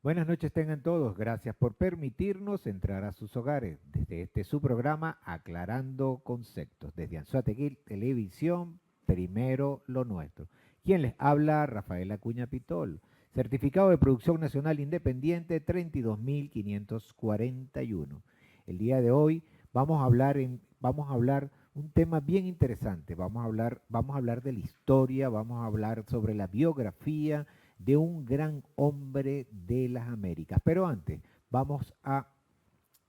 Buenas noches tengan todos. Gracias por permitirnos entrar a sus hogares desde este su programa Aclarando Conceptos, desde Anzoátegui Televisión, primero lo nuestro. ¿Quién les habla? Rafael Acuña Pitol. Certificado de Producción Nacional Independiente 32.541. El día de hoy vamos a hablar un tema bien interesante. Vamos a hablar de la historia, vamos a hablar sobre la biografía de un gran hombre de las Américas. Pero antes, vamos a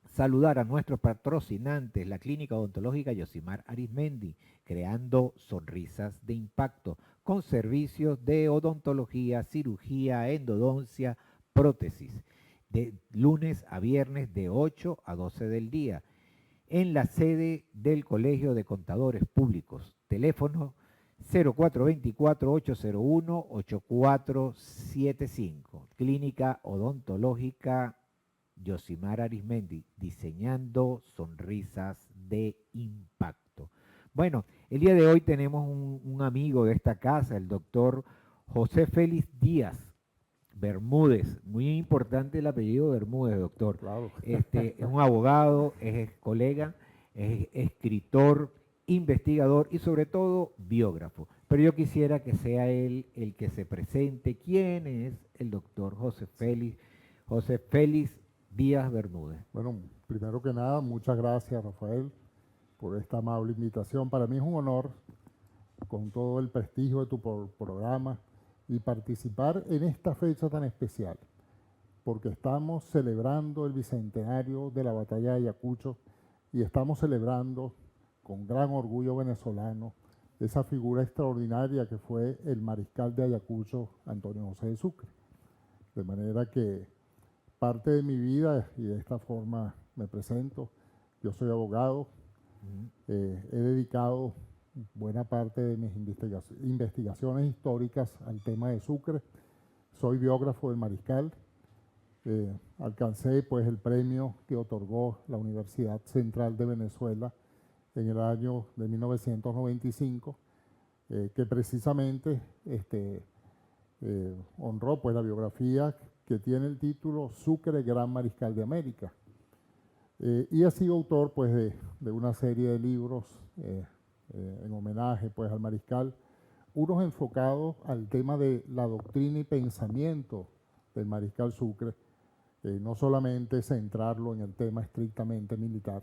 saludar a nuestros patrocinantes, la Clínica Odontológica Yosimar Arismendi, creando sonrisas de impacto, con servicios de odontología, cirugía, endodoncia, prótesis, de lunes a viernes de 8 a 12 del día, en la sede del Colegio de Contadores Públicos. Teléfono 0424-801-8475. Clínica Odontológica Yosimar Arismendi, diseñando sonrisas de impacto. Bueno, el día de hoy tenemos un amigo de esta casa, el doctor José Félix Díaz Bermúdez. Muy importante el apellido Bermúdez, doctor. Claro. Es un abogado, es colega, es escritor, investigador y sobre todo biógrafo. Pero yo quisiera que sea él el que se presente. ¿Quién es el doctor José Félix Díaz Bermúdez? Bueno, primero que nada, muchas gracias, Rafael, por esta amable invitación. Para mí es un honor, con todo el prestigio de tu programa, y participar en esta fecha tan especial, porque estamos celebrando el bicentenario de la batalla de Ayacucho y estamos celebrando con gran orgullo venezolano esa figura extraordinaria que fue el mariscal de Ayacucho, Antonio José de Sucre. De manera que parte de mi vida, y de esta forma me presento, yo soy abogado, he dedicado buena parte de mis investigaciones históricas al tema de Sucre, soy biógrafo del mariscal, alcancé pues el premio que otorgó la Universidad Central de Venezuela en el año de 1995, que precisamente honró pues la biografía que tiene el título Sucre, Gran Mariscal de América. Y ha sido autor pues de una serie de libros en homenaje pues al mariscal, unos enfocados al tema de la doctrina y pensamiento del mariscal Sucre, no solamente centrarlo en el tema estrictamente militar.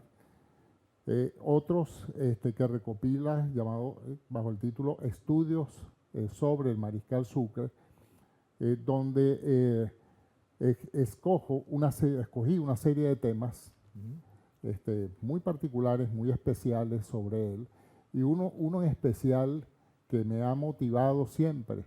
Otros que recopila llamado bajo el título Estudios sobre el mariscal Sucre, donde escogí una serie de temas muy particulares, muy especiales sobre él, y uno en especial que me ha motivado siempre,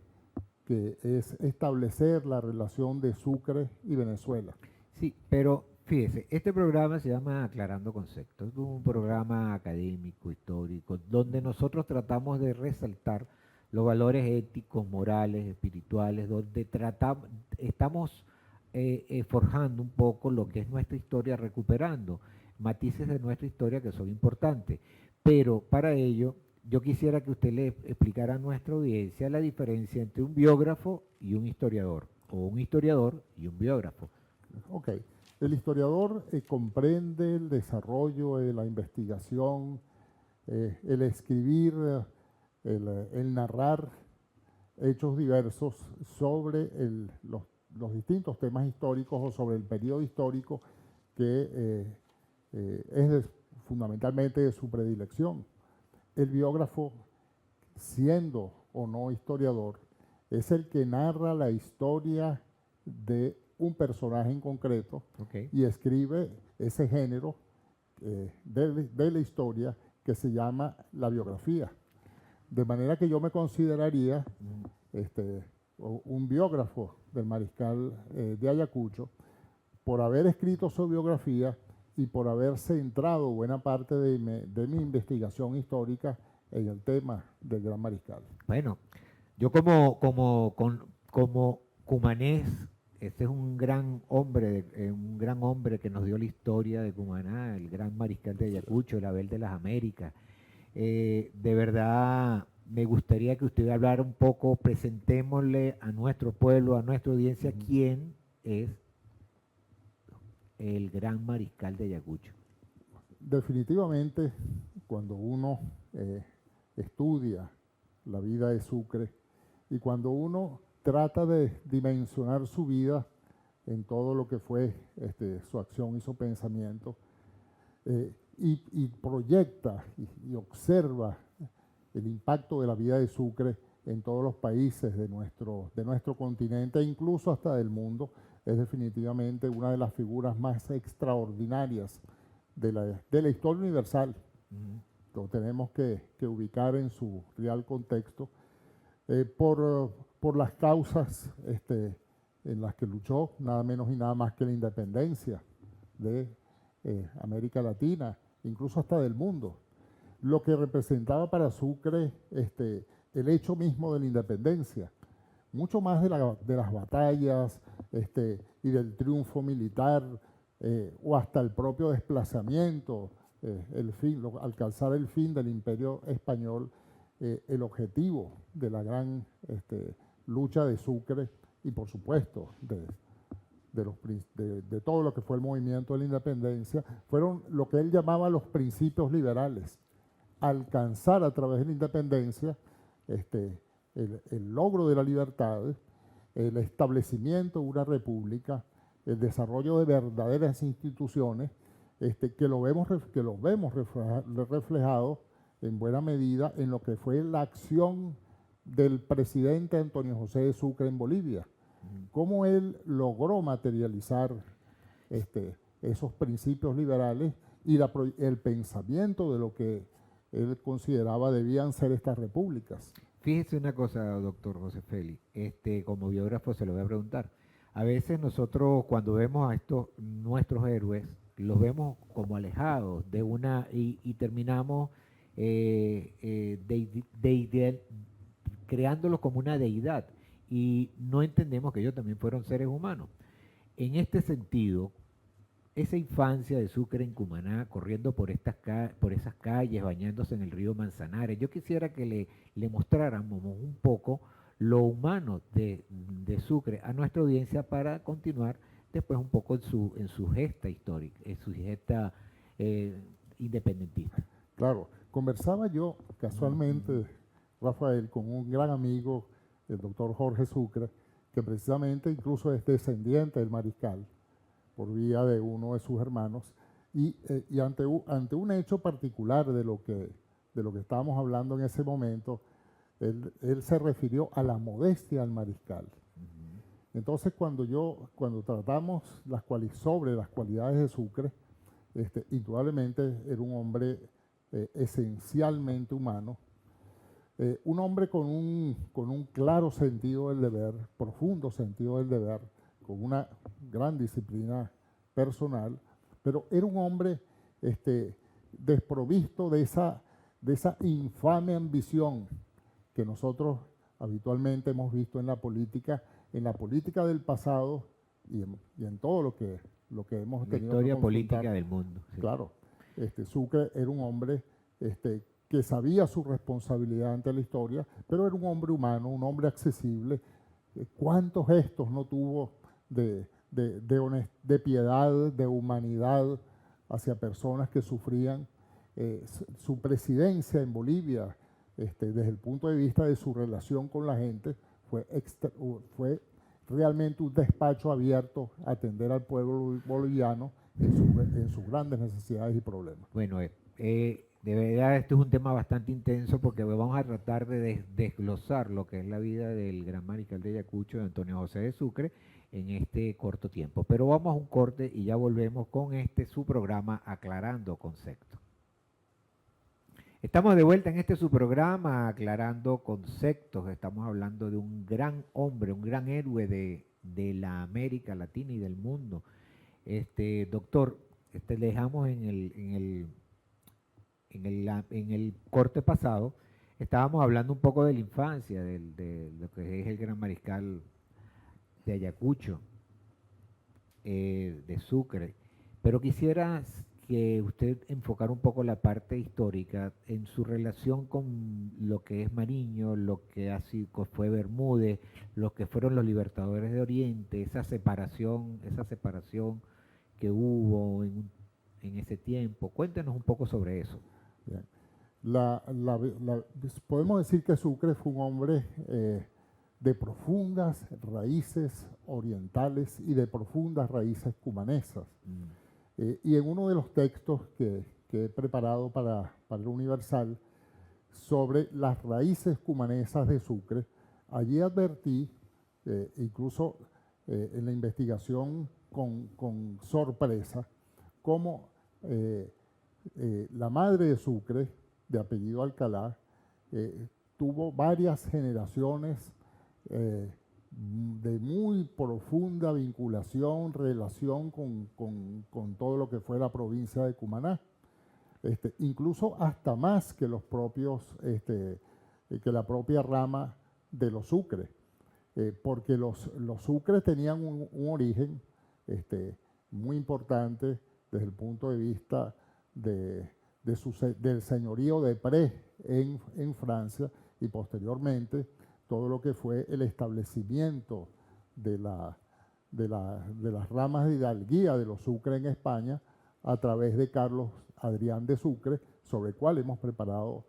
que es establecer la relación de Sucre y Venezuela. Sí, pero fíjese, este programa se llama Aclarando Conceptos, es un programa académico, histórico, donde nosotros tratamos de resaltar los valores éticos, morales, espirituales, donde estamos forjando un poco lo que es nuestra historia, recuperando matices de nuestra historia que son importantes. Pero para ello, yo quisiera que usted le explicara a nuestra audiencia la diferencia entre un biógrafo y un historiador, o un historiador y un biógrafo. Ok, el historiador comprende el desarrollo, la investigación, el escribir, el narrar hechos diversos sobre los distintos temas históricos o sobre el periodo histórico que fundamentalmente de su predilección. El biógrafo, siendo o no historiador, es el que narra la historia de un personaje en concreto y escribe ese género de la historia que se llama la biografía. De manera que yo me consideraría un biógrafo del mariscal de Ayacucho por haber escrito su biografía y por haber centrado buena parte de mi investigación histórica en el tema del gran mariscal. Bueno, yo como cumanés, este es un gran hombre que nos dio la historia de Cumaná, el gran mariscal de Ayacucho, el Abel de las Américas. De verdad, me gustaría que usted hablara un poco, presentémosle a nuestro pueblo, a nuestra audiencia, quién es el gran mariscal de Ayacucho? Definitivamente, cuando uno estudia la vida de Sucre y cuando uno trata de dimensionar su vida en todo lo que fue su acción y su pensamiento, y proyecta y observa el impacto de la vida de Sucre en todos los países de nuestro continente e incluso hasta del mundo, es definitivamente una de las figuras más extraordinarias de la historia universal. Lo tenemos que ubicar en su real contexto por las causas en las que luchó, nada menos y nada más que la independencia de América Latina, incluso hasta del mundo. Lo que representaba para Sucre el hecho mismo de la independencia, mucho más de las batallas y del triunfo militar o hasta el propio desplazamiento, alcanzar el fin del imperio español, el objetivo de la gran lucha de Sucre y por supuesto de todo lo que fue el movimiento de la independencia, fueron lo que él llamaba los principios liberales. Alcanzar a través de la independencia el logro de la libertad, el establecimiento de una república, el desarrollo de verdaderas instituciones que lo vemos reflejado en buena medida en lo que fue la acción del presidente Antonio José de Sucre en Bolivia. Cómo él logró materializar esos principios liberales y el pensamiento de lo que él consideraba debían ser estas repúblicas. Fíjese una cosa, doctor José Félix, como biógrafo se lo voy a preguntar. A veces nosotros cuando vemos a estos nuestros héroes, los vemos como alejados de una y terminamos creándolos como una deidad y no entendemos que ellos también fueron seres humanos. En este sentido, esa infancia de Sucre en Cumaná, corriendo por esas calles, bañándose en el río Manzanares, yo quisiera que le mostráramos un poco lo humano de Sucre a nuestra audiencia para continuar después un poco en su gesta histórica, en su gesta independentista. Claro, conversaba yo casualmente, Rafael, con un gran amigo, el doctor Jorge Sucre, que precisamente incluso es descendiente del mariscal, por vía de uno de sus hermanos, y ante un hecho particular de lo que estábamos hablando en ese momento, él se refirió a la modestia del mariscal. Entonces, cuando tratamos sobre las cualidades de Sucre, indudablemente era un hombre esencialmente humano, un hombre con un claro sentido del deber, profundo sentido del deber, con una gran disciplina personal, pero era un hombre desprovisto de esa infame ambición que nosotros habitualmente hemos visto en la política del pasado y en todo lo que hemos tenido. La historia política del mundo. Sí. Claro, Sucre era un hombre que sabía su responsabilidad ante la historia, pero era un hombre humano, un hombre accesible. ¿Cuántos gestos no tuvo de piedad, de humanidad hacia personas que sufrían? Su presidencia en Bolivia, desde el punto de vista de su relación con la gente, fue realmente un despacho abierto a atender al pueblo boliviano en sus grandes necesidades y problemas. Bueno, de verdad esto es un tema bastante intenso porque vamos a tratar de desglosar lo que es la vida del gran mariscal de Ayacucho, de Antonio José de Sucre, en este corto tiempo. Pero vamos a un corte y ya volvemos con su programa Aclarando Conceptos. Estamos de vuelta en su programa Aclarando Conceptos. Estamos hablando de un gran hombre, un gran héroe de la América Latina y del mundo. Doctor, le dejamos en el corte pasado, estábamos hablando un poco de la infancia, de lo que es el gran mariscal de Ayacucho, de Sucre, pero quisiera que usted enfocara un poco la parte histórica en su relación con lo que es Mariño, lo que fue Bermúdez, lo que fueron los libertadores de Oriente, esa separación que hubo en ese tiempo. Cuéntenos un poco sobre eso. Bien. Podemos decir que Sucre fue un hombre de profundas raíces orientales y de profundas raíces cumanesas. Y en uno de los textos que he preparado para el Universal sobre las raíces cumanesas de Sucre, allí advertí, incluso en la investigación con sorpresa, cómo la madre de Sucre, de apellido Alcalá, tuvo varias generaciones de muy profunda vinculación, relación con todo lo que fue la provincia de Cumaná. Incluso hasta más que los propios, que la propia rama de los Sucre, porque los Sucre tenían un origen muy importante desde el punto de vista del señorío de Pré en Francia y posteriormente todo lo que fue el establecimiento de las ramas de hidalguía de los Sucre en España a través de Carlos Adrián de Sucre, sobre el cual hemos preparado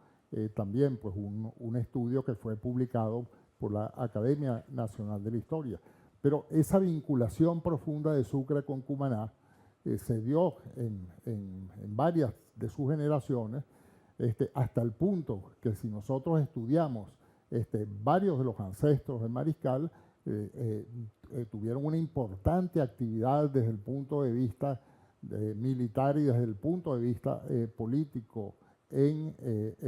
también pues, un estudio que fue publicado por la Academia Nacional de la Historia. Pero esa vinculación profunda de Sucre con Cumaná se dio en varias de sus generaciones, hasta el punto que si nosotros estudiamos varios de los ancestros de Mariscal, tuvieron una importante actividad desde el punto de vista militar y desde el punto de vista político en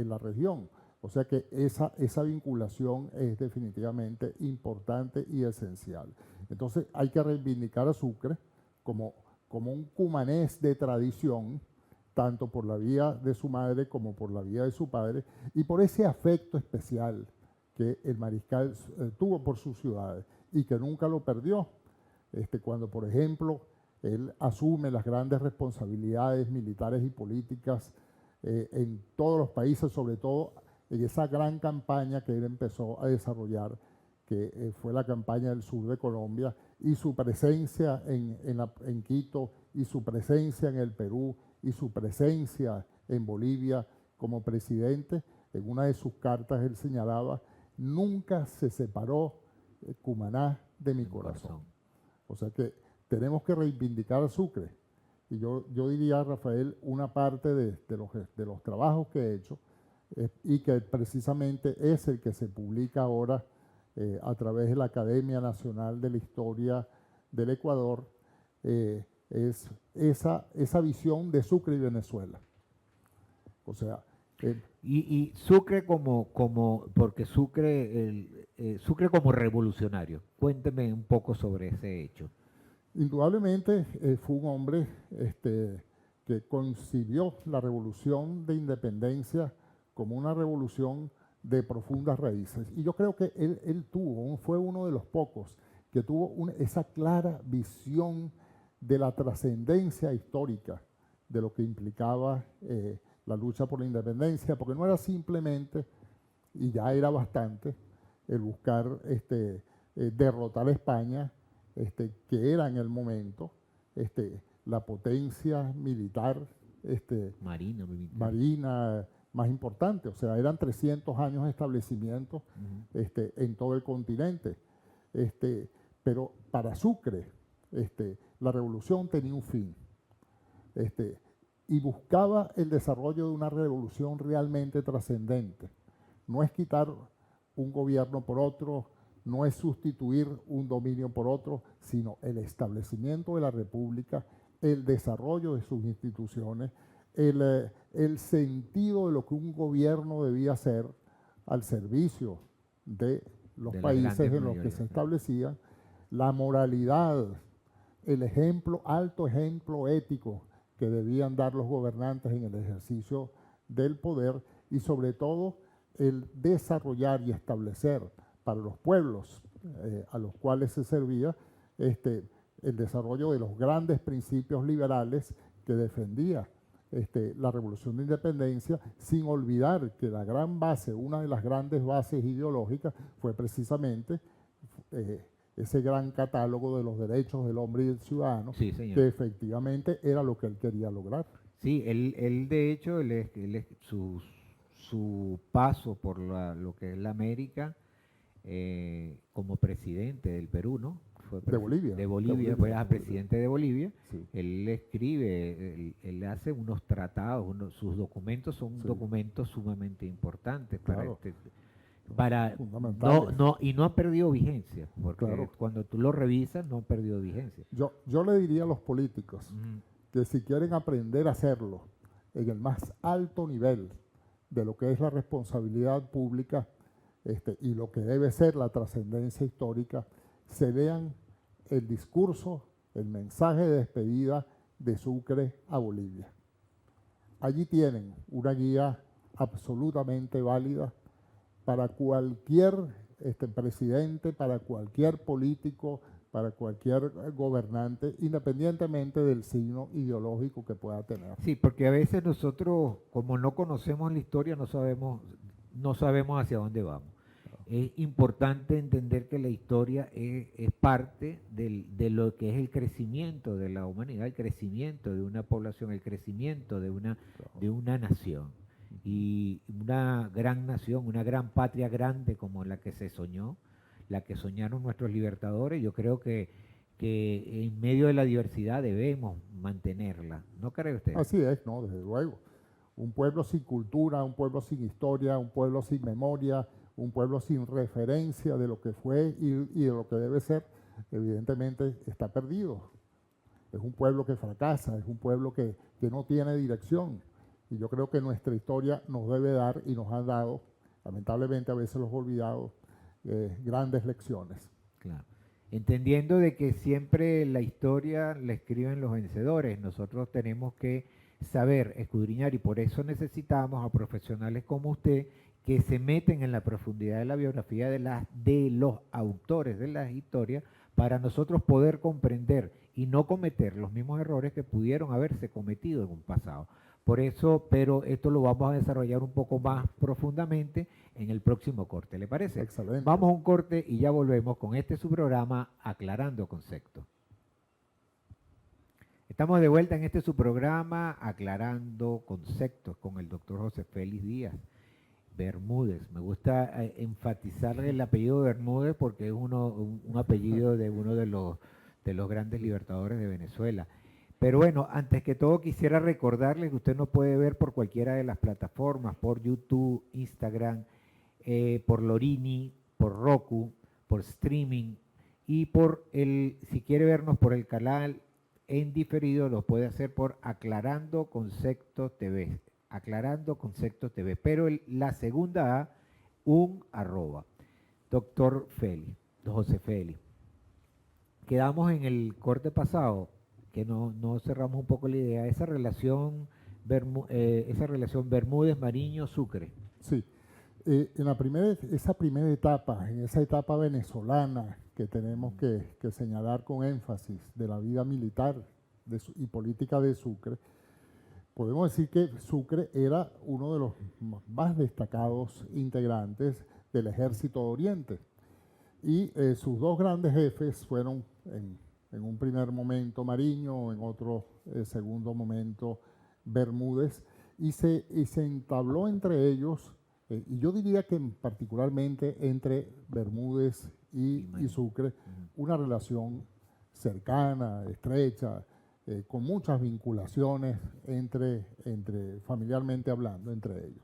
la región. O sea que esa vinculación es definitivamente importante y esencial. Entonces hay que reivindicar a Sucre como un cumanés de tradición, tanto por la vía de su madre como por la vía de su padre, y por ese afecto especial que el mariscal tuvo por sus ciudades y que nunca lo perdió. Cuando, por ejemplo, él asume las grandes responsabilidades militares y políticas en todos los países, sobre todo en esa gran campaña que él empezó a desarrollar, que fue la campaña del sur de Colombia, y su presencia en Quito, y su presencia en el Perú, y su presencia en Bolivia como presidente. En una de sus cartas él señalaba: nunca se separó Cumaná de mi corazón. O sea que tenemos que reivindicar a Sucre. Y yo diría, Rafael, una parte de los trabajos que he hecho y que precisamente es el que se publica ahora a través de la Academia Nacional de la Historia del Ecuador, es esa visión de Sucre y Venezuela. O sea... Y Sucre porque Sucre como revolucionario. Cuénteme un poco sobre ese hecho. Indudablemente fue un hombre que concibió la revolución de independencia como una revolución de profundas raíces. Y yo creo que él fue uno de los pocos que tuvo esa clara visión de la trascendencia histórica de lo que implicaba la lucha por la independencia, porque no era simplemente, y ya era bastante, el buscar derrotar a España, que era en el momento la potencia militar, marina más importante. O sea, eran 300 años de establecimiento en todo el continente. Pero para Sucre, la revolución tenía un fin. Y buscaba el desarrollo de una revolución realmente trascendente. No es quitar un gobierno por otro, no es sustituir un dominio por otro, sino el establecimiento de la república, el desarrollo de sus instituciones, el sentido de lo que un gobierno debía hacer al servicio de los países en los que se establecían, la moralidad, el alto ejemplo ético que debían dar los gobernantes en el ejercicio del poder, y sobre todo el desarrollar y establecer para los pueblos a los cuales se servía el desarrollo de los grandes principios liberales que defendía la Revolución de Independencia, sin olvidar que la gran base, una de las grandes bases ideológicas, fue precisamente ese gran catálogo de los derechos del hombre y del ciudadano, Sí, señor. que efectivamente era lo que él quería lograr. Sí, él de hecho, su paso por lo que es la América como presidente del Perú, ¿no? De Bolivia. De Bolivia, fue presidente de Bolivia. Sí. Él escribe, él hace unos tratados, sus documentos son Sí. documentos sumamente importantes Claro. y no ha perdido vigencia, porque Claro. cuando tú lo revisas no ha perdido vigencia. Yo le diría a los políticos que si quieren aprender a hacerlo en el más alto nivel de lo que es la responsabilidad pública y lo que debe ser la trascendencia histórica, se lean el discurso, el mensaje de despedida de Sucre a Bolivia. Allí tienen una guía absolutamente válida para cualquier presidente, para cualquier político, para cualquier gobernante, independientemente del signo ideológico que pueda tener. Sí, porque a veces nosotros, como no conocemos la historia, no sabemos hacia dónde vamos. Es importante entender que la historia es parte de lo que es el crecimiento de la humanidad, el crecimiento de una población, el crecimiento de una nación. Y una gran nación, una gran patria grande como la que se soñó, la que soñaron nuestros libertadores, yo creo que en medio de la diversidad debemos mantenerla. ¿No cree usted? Así es, no, desde luego. Un pueblo sin cultura, un pueblo sin historia, un pueblo sin memoria, un pueblo sin referencia de lo que fue y de lo que debe ser, evidentemente está perdido. Es un pueblo que fracasa, es un pueblo que no tiene dirección. Y yo creo que nuestra historia nos debe dar y nos ha dado, lamentablemente a veces los olvidados, grandes lecciones. Claro. Entendiendo de que siempre la historia la escriben los vencedores, nosotros tenemos que saber escudriñar y por eso necesitamos a profesionales como usted que se meten en la profundidad de la biografía de los autores de las historias para nosotros poder comprender y no cometer los mismos errores que pudieron haberse cometido en un pasado. Por eso, pero esto lo vamos a desarrollar un poco más profundamente en el próximo corte, ¿le parece? Excelente. Vamos a un corte y ya volvemos con su programa Aclarando Conceptos. Estamos de vuelta en su programa Aclarando Conceptos con el doctor José Félix Díaz Bermúdez. Me gusta enfatizar el apellido Bermúdez porque es un apellido de uno de los grandes libertadores de Venezuela. Pero bueno, antes que todo quisiera recordarles que usted nos puede ver por cualquiera de las plataformas, por YouTube, Instagram, por Lorini, por Roku, por streaming y si quiere vernos por el canal en diferido, lo puede hacer por Aclarando Conceptos TV. Aclarando Conceptos TV, pero la segunda A, un @ doctor Félix, José Félix. Quedamos en el corte pasado, que no cerramos un poco la idea, esa relación Bermúdez-Mariño-Sucre. Sí, en esa primera etapa, en esa etapa venezolana que tenemos que señalar con énfasis de la vida militar y política de Sucre, podemos decir que Sucre era uno de los más destacados integrantes del Ejército de Oriente. Y sus dos grandes jefes fueron en un primer momento Mariño, en otro segundo momento Bermúdez, y se entabló entre ellos, y yo diría que particularmente entre Bermúdez y Sucre, una relación cercana, estrecha, con muchas vinculaciones familiarmente hablando entre ellos.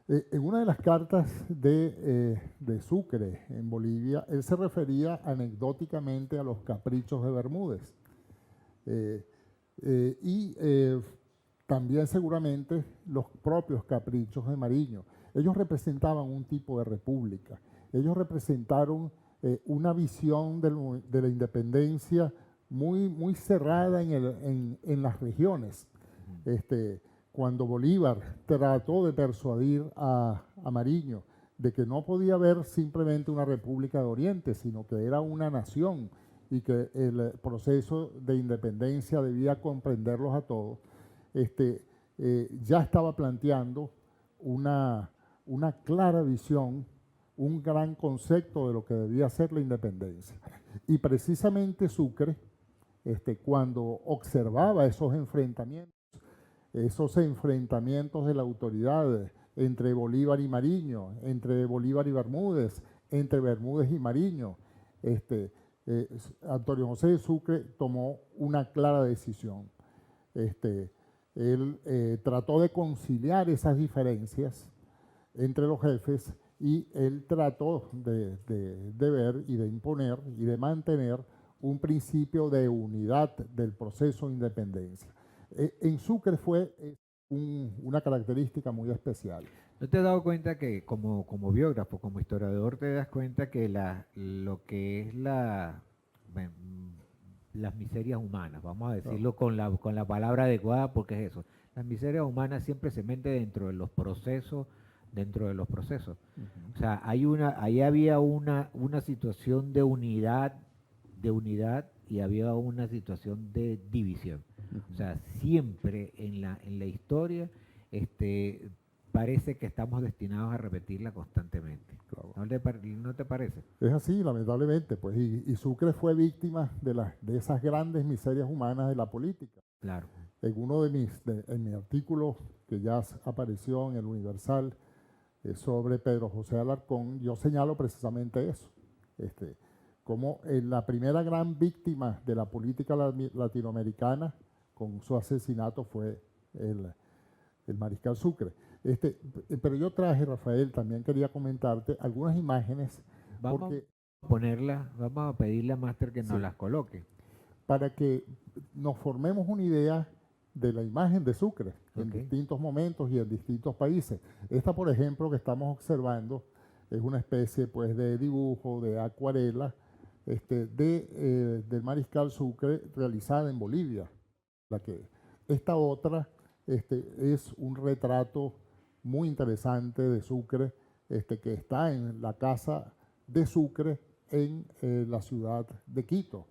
En una de las cartas de Sucre en Bolivia, él se refería anecdóticamente a los caprichos de Bermúdez y también seguramente los propios caprichos de Mariño. Ellos representaban un tipo de república, ellos representaron una visión de la independencia muy cerrada en las regiones. Cuando Bolívar trató de persuadir a Mariño de que no podía haber simplemente una república de Oriente, sino que era una nación y que el proceso de independencia debía comprenderlos a todos, ya estaba planteando una clara visión un gran concepto de lo que debía ser la independencia. Y precisamente Sucre, cuando observaba esos enfrentamientos de la autoridad entre Bolívar y Mariño, entre Bolívar y Bermúdez, entre Bermúdez y Mariño, Antonio José de Sucre tomó una clara decisión. Él trató de conciliar esas diferencias entre los jefes y él trató de ver y de imponer y de mantener un principio de unidad del proceso de independencia. En Sucre fue una característica muy especial. ¿No te has dado cuenta que como biógrafo, como historiador, te das cuenta que lo que es bueno, las miserias humanas, vamos a decirlo con la palabra adecuada, porque es eso, las miserias humanas siempre se meten dentro de los procesos, O sea, ahí había una situación de unidad y había una situación de división. O sea, siempre en la historia parece que estamos destinados a repetirla constantemente. Claro. ¿No te parece? Es así, lamentablemente, pues, y Sucre fue víctima de esas grandes miserias humanas de la política. Claro. En mi artículo, que ya apareció en el Universal, sobre Pedro José Alarcón, yo señalo precisamente eso, como la primera gran víctima de la política latinoamericana con su asesinato fue el mariscal Sucre. Pero yo traje, Rafael, también quería comentarte algunas imágenes. Vamos a pedirle a Máster que nos las coloque. Para que nos formemos una idea de la imagen de Sucre en distintos momentos y en distintos países. Esta, por ejemplo, que estamos observando, es una especie pues, de dibujo, de acuarela, del mariscal Sucre realizada en Bolivia. Esta otra es un retrato muy interesante de Sucre, que está en la casa de Sucre en la ciudad de Quito.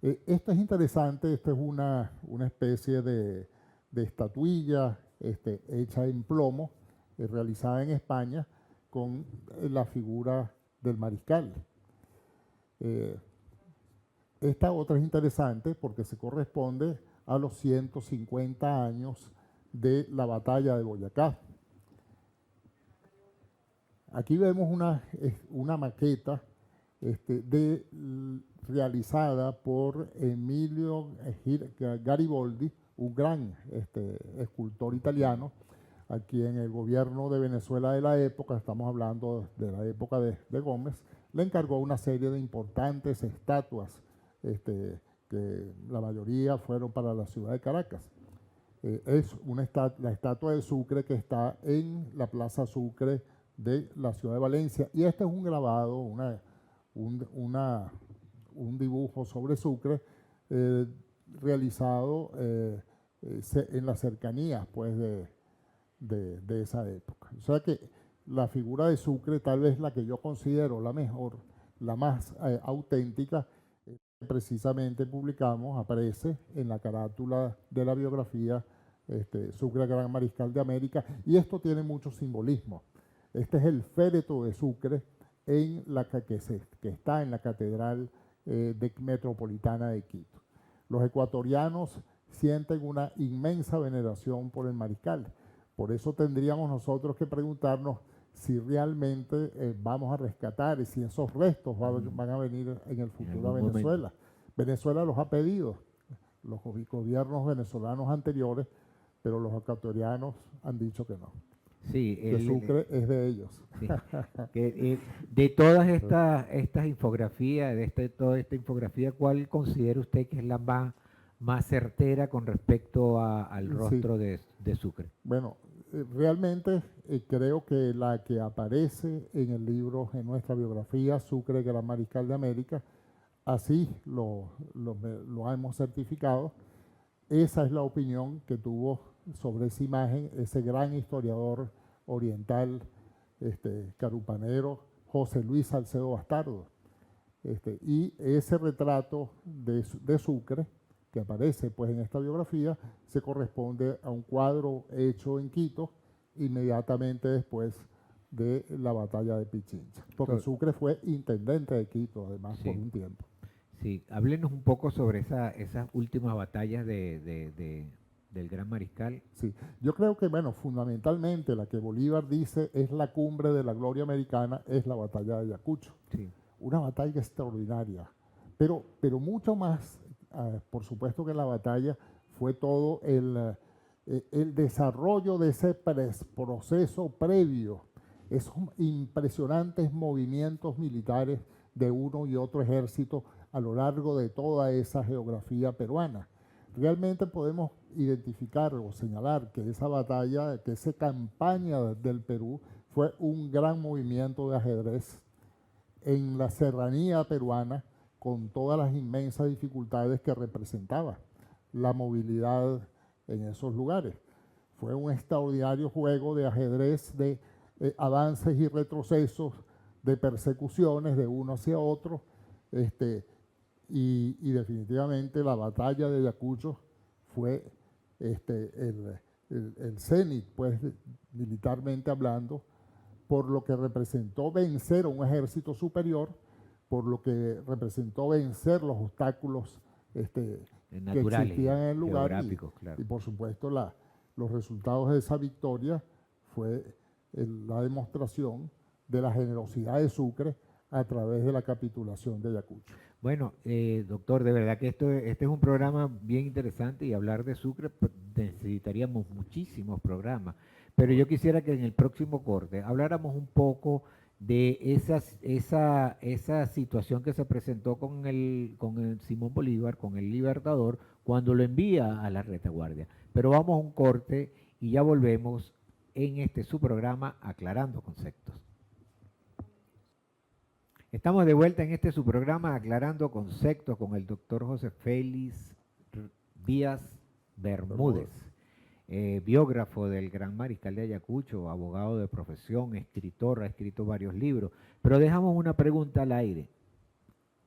Esto es interesante, esta es una especie de estatuilla hecha en plomo, realizada en España, con la figura del mariscal. Esta otra es interesante porque se corresponde a los 150 años de la batalla de Boyacá. Aquí vemos una maqueta realizada por Emilio Gariboldi, un gran escultor italiano, a quien el gobierno de Venezuela de la época, estamos hablando de la época de Gómez, le encargó una serie de importantes estatuas, que la mayoría fueron para la ciudad de Caracas. Es la estatua de Sucre que está en la Plaza Sucre de la ciudad de Valencia. Y este es un grabado, un dibujo sobre Sucre realizado en las cercanías pues, de esa época. O sea que la figura de Sucre, tal vez la que yo considero la mejor, la más auténtica, precisamente publicamos, aparece en la carátula de la biografía Sucre, Gran Mariscal de América, y esto tiene mucho simbolismo. Este es el féretro de Sucre que está en la Catedral Metropolitana de Quito. Los ecuatorianos sienten una inmensa veneración por el mariscal. Por eso tendríamos nosotros que preguntarnos si realmente vamos a rescatar y si esos restos van a venir en el futuro a Venezuela. Venezuela los ha pedido, los gobiernos venezolanos anteriores, pero los ecuatorianos han dicho que no. Sí, que Sucre es de ellos. Sí. De todas estas infografías, toda esta infografía, ¿cuál considera usted que es la más certera con respecto al rostro de Sucre? Bueno, realmente creo que la que aparece en el libro, en nuestra biografía, Sucre, Gran Mariscal de América, así lo hemos certificado. Esa es la opinión que tuvo sobre esa imagen ese gran historiador oriental carupanero José Luis Salcedo Bastardo. Y ese retrato de Sucre, que aparece pues, en esta biografía, se corresponde a un cuadro hecho en Quito inmediatamente después de la batalla de Pichincha, porque Sucre fue intendente de Quito, además, Sí. por un tiempo. Sí, háblenos un poco sobre esas últimas batallas del Gran Mariscal. Sí, yo creo que, bueno, fundamentalmente la que Bolívar dice es la cumbre de la gloria americana, es la batalla de Ayacucho. Sí, Una batalla extraordinaria, pero mucho más, por supuesto que la batalla fue todo el desarrollo de ese proceso previo, esos impresionantes movimientos militares de uno y otro ejército a lo largo de toda esa geografía peruana. Realmente podemos identificar o señalar que esa batalla, que esa campaña del Perú fue un gran movimiento de ajedrez en la serranía peruana, con todas las inmensas dificultades que representaba la movilidad en esos lugares. Fue un extraordinario juego de ajedrez, de avances y retrocesos, de persecuciones de uno hacia otro, y definitivamente la batalla de Ayacucho fue el cenit, pues, militarmente hablando, por lo que representó vencer a un ejército superior, por lo que representó vencer los obstáculos que existían en el lugar claro. y por supuesto los resultados de esa victoria fue la demostración de la generosidad de Sucre a través de la capitulación de Ayacucho. Bueno, doctor, de verdad que este es un programa bien interesante y hablar de Sucre pues, necesitaríamos muchísimos programas, pero yo quisiera que en el próximo corte habláramos un poco de esa situación que se presentó con el Simón Bolívar, con el Libertador, cuando lo envía a la retaguardia. Pero vamos a un corte y ya volvemos en su programa Aclarando Conceptos. Estamos de vuelta en su programa Aclarando Conceptos con el doctor José Félix Díaz Bermúdez, biógrafo del Gran Mariscal de Ayacucho, abogado de profesión, escritor, ha escrito varios libros. Pero dejamos una pregunta al aire,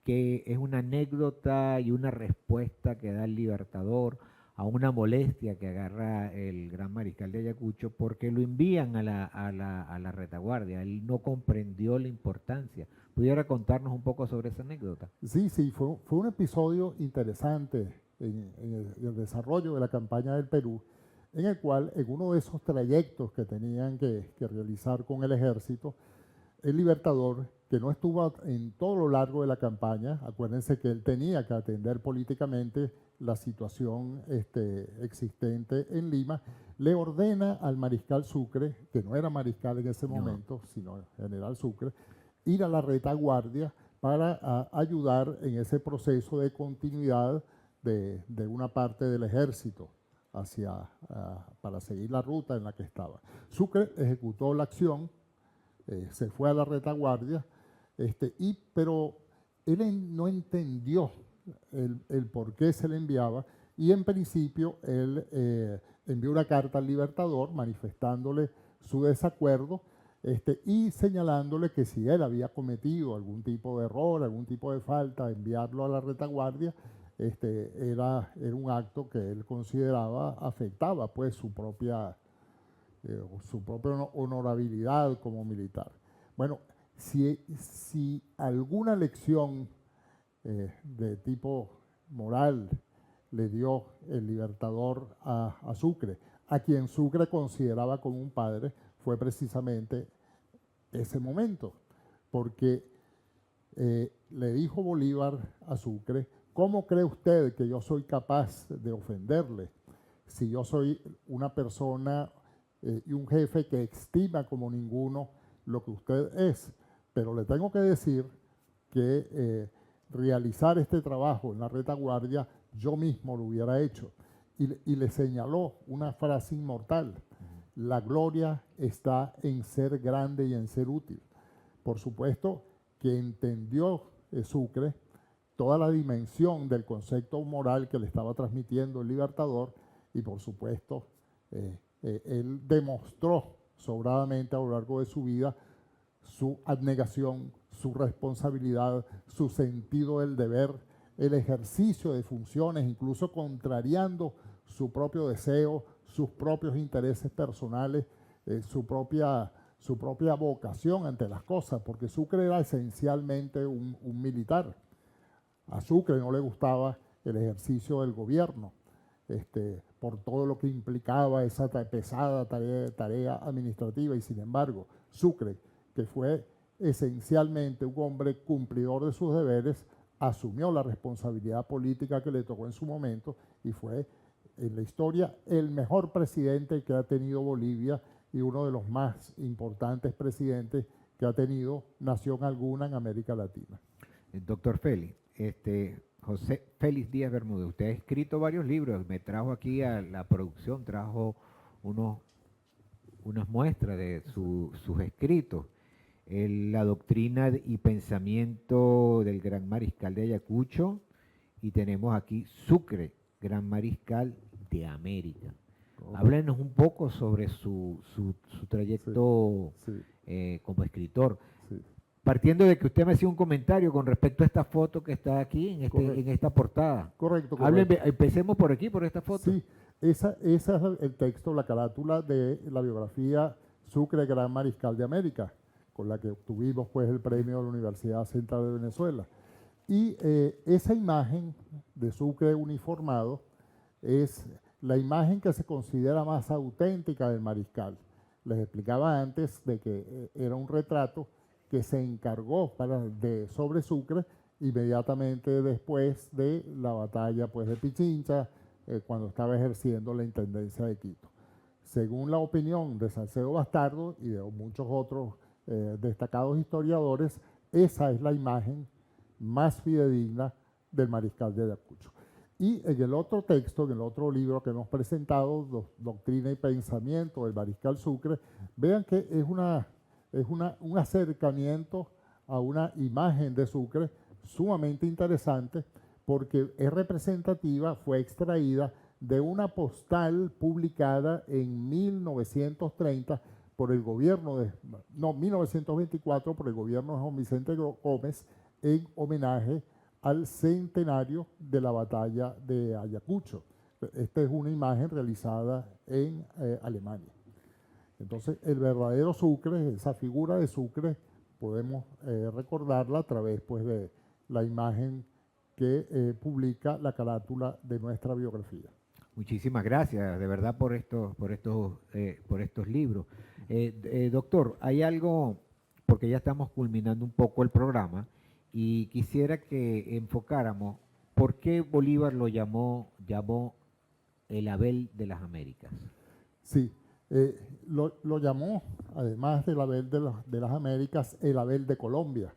que es una anécdota y una respuesta que da el Libertador a una molestia que agarra el Gran Mariscal de Ayacucho porque lo envían a la retaguardia. Él no comprendió la importancia. ¿Pudiera contarnos un poco sobre esa anécdota? Sí, fue un episodio interesante en el desarrollo de la campaña del Perú, en el cual en uno de esos trayectos que tenían que realizar con el ejército, el Libertador, que no estuvo en todo lo largo de la campaña, acuérdense que él tenía que atender políticamente la situación existente en Lima, le ordena al mariscal Sucre, que no era mariscal en ese momento, sino general Sucre, ir a la retaguardia para ayudar en ese proceso de continuidad de una parte del ejército para seguir la ruta en la que estaba. Sucre ejecutó la acción, se fue a la retaguardia, pero él no entendió el por qué se le enviaba y en principio él envió una carta al Libertador manifestándole su desacuerdo y señalándole que si él había cometido algún tipo de error, algún tipo de falta, enviarlo a la retaguardia, era un acto que él consideraba afectaba pues su propia honorabilidad como militar. Bueno, si alguna lección de tipo moral le dio el Libertador a Sucre, a quien Sucre consideraba como un padre, fue precisamente ese momento, porque le dijo Bolívar a Sucre: ¿cómo cree usted que yo soy capaz de ofenderle si yo soy una persona y un jefe que estima como ninguno lo que usted es? Pero le tengo que decir que realizar este trabajo en la retaguardia yo mismo lo hubiera hecho. Y le señaló una frase inmortal: la gloria está en ser grande y en ser útil. Por supuesto que entendió Sucre toda la dimensión del concepto moral que le estaba transmitiendo el Libertador y por supuesto él demostró sobradamente a lo largo de su vida su abnegación, su responsabilidad, su sentido del deber, el ejercicio de funciones, incluso contrariando su propio deseo, sus propios intereses personales, su propia su propia vocación ante las cosas, porque Sucre era esencialmente un militar. A Sucre no le gustaba el ejercicio del gobierno, por todo lo que implicaba esa pesada tarea administrativa, y sin embargo, Sucre, que fue esencialmente un hombre cumplidor de sus deberes, asumió la responsabilidad política que le tocó en su momento y fue en la historia el mejor presidente que ha tenido Bolivia y uno de los más importantes presidentes que ha tenido nación alguna en América Latina. Doctor Félix, José Félix Díaz Bermúdez, usted ha escrito varios libros, me trajo aquí a la producción, trajo unas muestras de sus escritos. La doctrina y pensamiento del Gran Mariscal de Ayacucho, y tenemos aquí Sucre, Gran Mariscal de América. Háblenos un poco sobre su trayecto como escritor. Sí. Partiendo de que usted me hacía un comentario con respecto a esta foto que está aquí en esta portada. Correcto. Empecemos por aquí, por esta foto. Sí, esa es el texto, la carátula de la biografía Sucre, Gran Mariscal de América, con la que obtuvimos pues el premio de la Universidad Central de Venezuela. Y esa imagen de Sucre uniformado es la imagen que se considera más auténtica del mariscal. Les explicaba antes de que era un retrato que se encargó sobre Sucre inmediatamente después de la batalla pues, de Pichincha, cuando estaba ejerciendo la intendencia de Quito. Según la opinión de Salcedo Bastardo y de muchos otros destacados historiadores, esa es la imagen más fidedigna del mariscal de Ayacucho. Y en el otro texto, en el otro libro que hemos presentado, Doctrina y Pensamiento del Mariscal Sucre, vean que es un acercamiento a una imagen de Sucre sumamente interesante, porque es representativa, fue extraída de una postal publicada en 1930 por el gobierno 1924 por el gobierno de Juan Vicente Gómez, en homenaje al centenario de la batalla de Ayacucho. Esta es una imagen realizada en Alemania. Entonces, el verdadero Sucre, esa figura de Sucre, podemos recordarla a través pues, de la imagen que publica la carátula de nuestra biografía. Muchísimas gracias, de verdad, por estos libros. Doctor, hay algo, porque ya estamos culminando un poco el programa, y quisiera que enfocáramos por qué Bolívar lo llamó el Abel de las Américas. Sí, lo llamó, además del Abel de las Américas, el Abel de Colombia.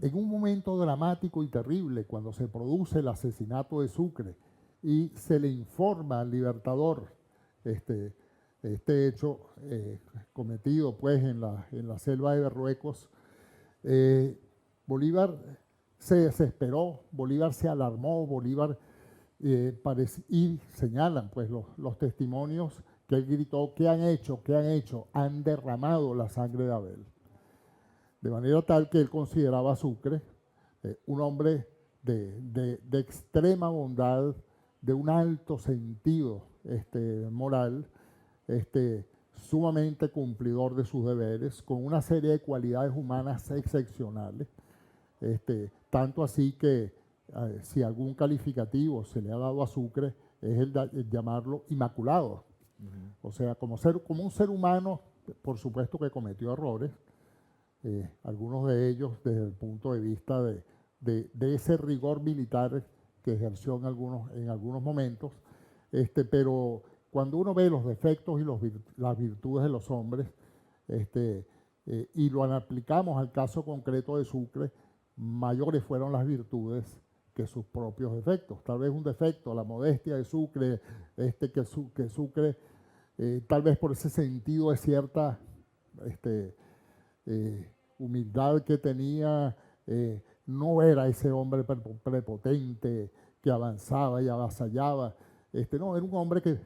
En un momento dramático y terrible, cuando se produce el asesinato de Sucre y se le informa al Libertador este hecho cometido pues, en la selva de Berruecos, Bolívar se desesperó, Bolívar se alarmó, Bolívar y señalan pues, los testimonios que él gritó: ¿qué han hecho? ¿Qué han hecho? Han derramado la sangre de Abel. De manera tal que él consideraba a Sucre un hombre de extrema bondad, de un alto sentido moral, sumamente cumplidor de sus deberes, con una serie de cualidades humanas excepcionales. Tanto así que si algún calificativo se le ha dado a Sucre es el llamarlo inmaculado. O sea, como un ser humano, por supuesto que cometió errores, algunos de ellos desde el punto de vista de ese rigor militar que ejerció en algunos momentos, pero cuando uno ve los defectos y las virtudes de los hombres y lo aplicamos al caso concreto de Sucre, mayores fueron las virtudes que sus propios defectos. Tal vez un defecto, la modestia de Sucre, que Sucre, tal vez por ese sentido de cierta humildad que tenía, no era ese hombre prepotente que avanzaba y avasallaba. No, era un hombre que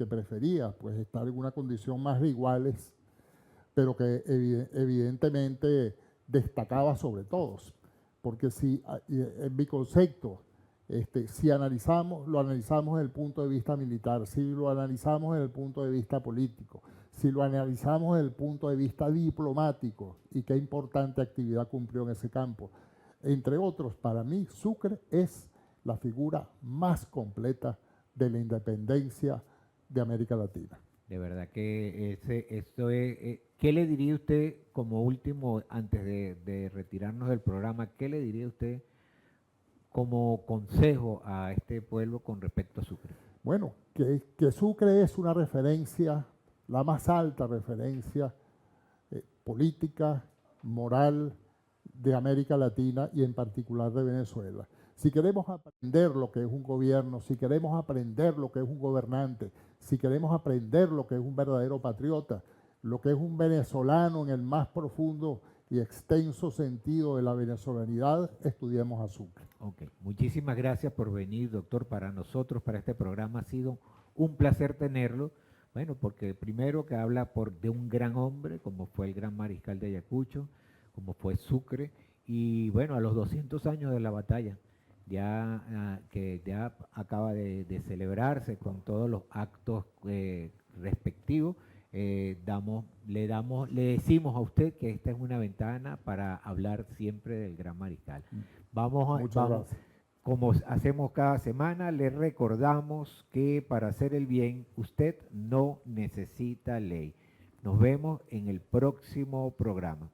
prefería pues, estar en una condición más de iguales, pero que evidentemente destacaba sobre todos. Porque si, en mi concepto, Si analizamos, lo analizamos desde el punto de vista militar, si lo analizamos desde el punto de vista político, si lo analizamos desde el punto de vista diplomático, y qué importante actividad cumplió en ese campo. Entre otros, para mí, Sucre es la figura más completa de la independencia de América Latina. De verdad que esto es, ¿qué le diría usted como último, antes de retirarnos del programa, qué le diría usted como consejo a este pueblo con respecto a Sucre? Bueno, que Sucre es una referencia, la más alta referencia política, moral de América Latina y en particular de Venezuela. Si queremos aprender lo que es un gobierno, si queremos aprender lo que es un gobernante, si queremos aprender lo que es un verdadero patriota, lo que es un venezolano en el más profundo y extenso sentido de la venezolanidad, estudiemos a Sucre. Ok, muchísimas gracias por venir, doctor, para nosotros, para este programa. Ha sido un placer tenerlo. Bueno, porque primero que habla de un gran hombre, como fue el gran mariscal de Ayacucho, como fue Sucre, y bueno, a los 200 años de la batalla, ya que ya acaba de celebrarse con todos los actos respectivos, le decimos a usted que esta es una ventana para hablar siempre del gran mariscal. Muchas gracias. Como hacemos cada semana, le recordamos que para hacer el bien usted no necesita ley. Nos vemos en el próximo programa.